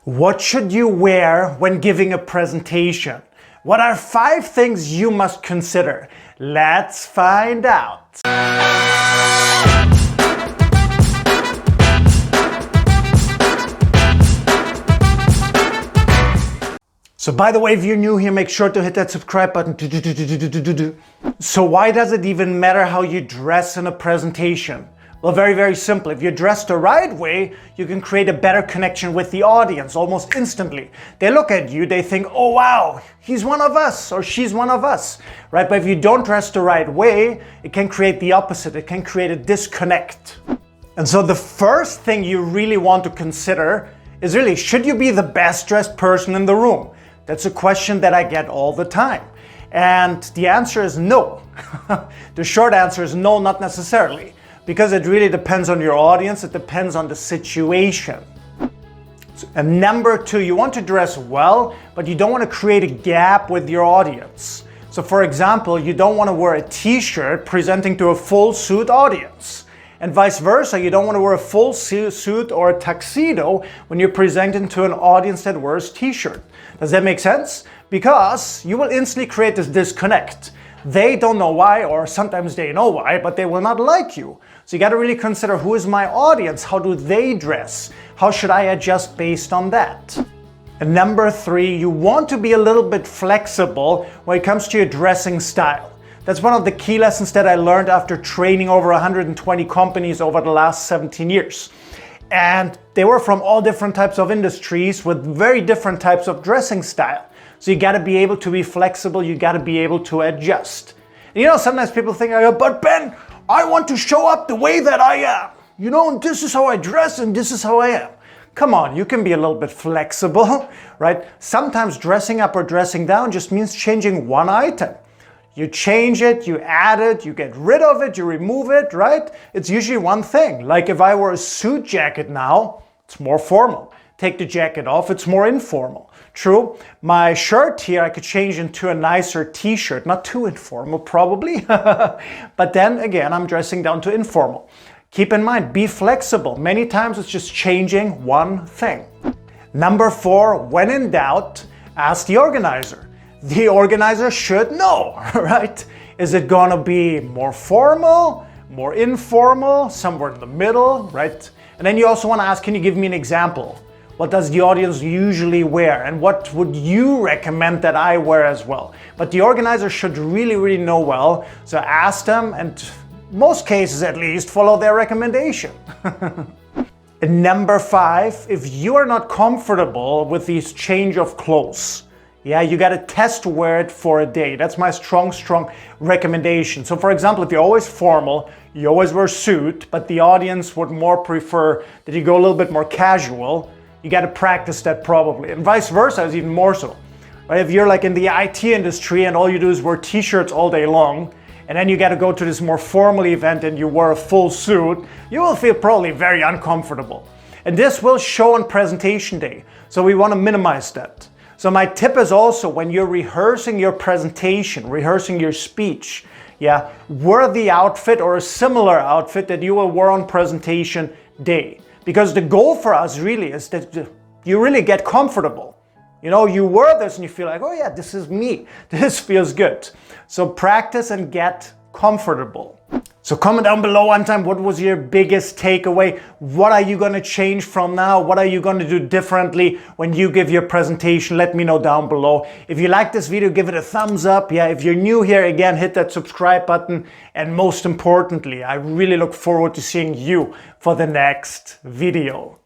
What should you wear when giving a presentation? What are 5 things you must consider? Let's find out. So by the way, if you're new here, make sure to hit that subscribe button. So why does it even matter how you dress in a presentation? Well, very, very simple. If you're dressed the right way, you can create a better connection with the audience almost instantly. They look at you, they think, oh wow, he's one of us or she's one of us, right? But if you don't dress the right way, it can create the opposite. It can create a disconnect. And so the first thing you really want to consider is really, should you be the best dressed person in the room? That's a question that I get all the time. And the answer is no. The short answer is no, not necessarily. Because it really depends on your audience, it depends on the situation. And number 2, you want to dress well, but you don't want to create a gap with your audience. So for example, you don't want to wear a t-shirt presenting to a full suit audience. And vice versa, you don't want to wear a full suit or a tuxedo when you're presenting to an audience that wears t-shirt. Does that make sense? Because you will instantly create this disconnect. They don't know why, or sometimes they know why, but they will not like you. So you got to really consider, who is my audience? How do they dress? How should I adjust based on that? And number 3, you want to be a little bit flexible when it comes to your dressing style. That's one of the key lessons that I learned after training over 120 companies over the last 17 years. And they were from all different types of industries with very different types of dressing style. So you got to be able to be flexible, you got to be able to adjust. And you know, sometimes people think, but Ben, I want to show up the way that I am. You know, and this is how I dress and this is how I am. Come on, you can be a little bit flexible, right? Sometimes dressing up or dressing down just means changing one item. You change it, you add it, you get rid of it, you remove it, right? It's usually one thing. Like if I wear a suit jacket now, it's more formal. Take the jacket off, it's more informal. True, my shirt here I could change into a nicer t-shirt, not too informal probably, but then again I'm dressing down to informal. Keep in mind, be flexible. Many times it's just changing one thing. Number 4, when in doubt, ask the organizer. The organizer should know, right? Is it gonna be more formal, more informal, somewhere in the middle, right? And then you also want to ask, can you give me an example? What does the audience usually wear? And what would you recommend that I wear as well? But the organizer should really, really know well. So ask them, and most cases at least, follow their recommendation. And number 5, if you are not comfortable with these change of clothes, you got to test wear it for a day. That's my strong recommendation. So for example, if you're always formal, you always wear a suit, but the audience would more prefer that you go a little bit more casual, you got to practice that probably. And vice versa is even more so. Right? If you're like in the IT industry and all you do is wear t-shirts all day long, and then you got to go to this more formal event and you wear a full suit, you will feel probably very uncomfortable. And this will show on presentation day. So we want to minimize that. So my tip is also, when you're rehearsing your presentation, rehearsing your speech, wear the outfit or a similar outfit that you will wear on presentation day. Because the goal for us really is that you really get comfortable. You know, you wear this and you feel like, oh yeah, this is me. This feels good. So practice and get comfortable. So comment down below one time, what was your biggest takeaway? What are you going to change from now? What are you going to do differently when you give your presentation? Let me know down below. If you like this video, give it a thumbs up. If you're new here, again, hit that subscribe button. And most importantly, I really look forward to seeing you for the next video.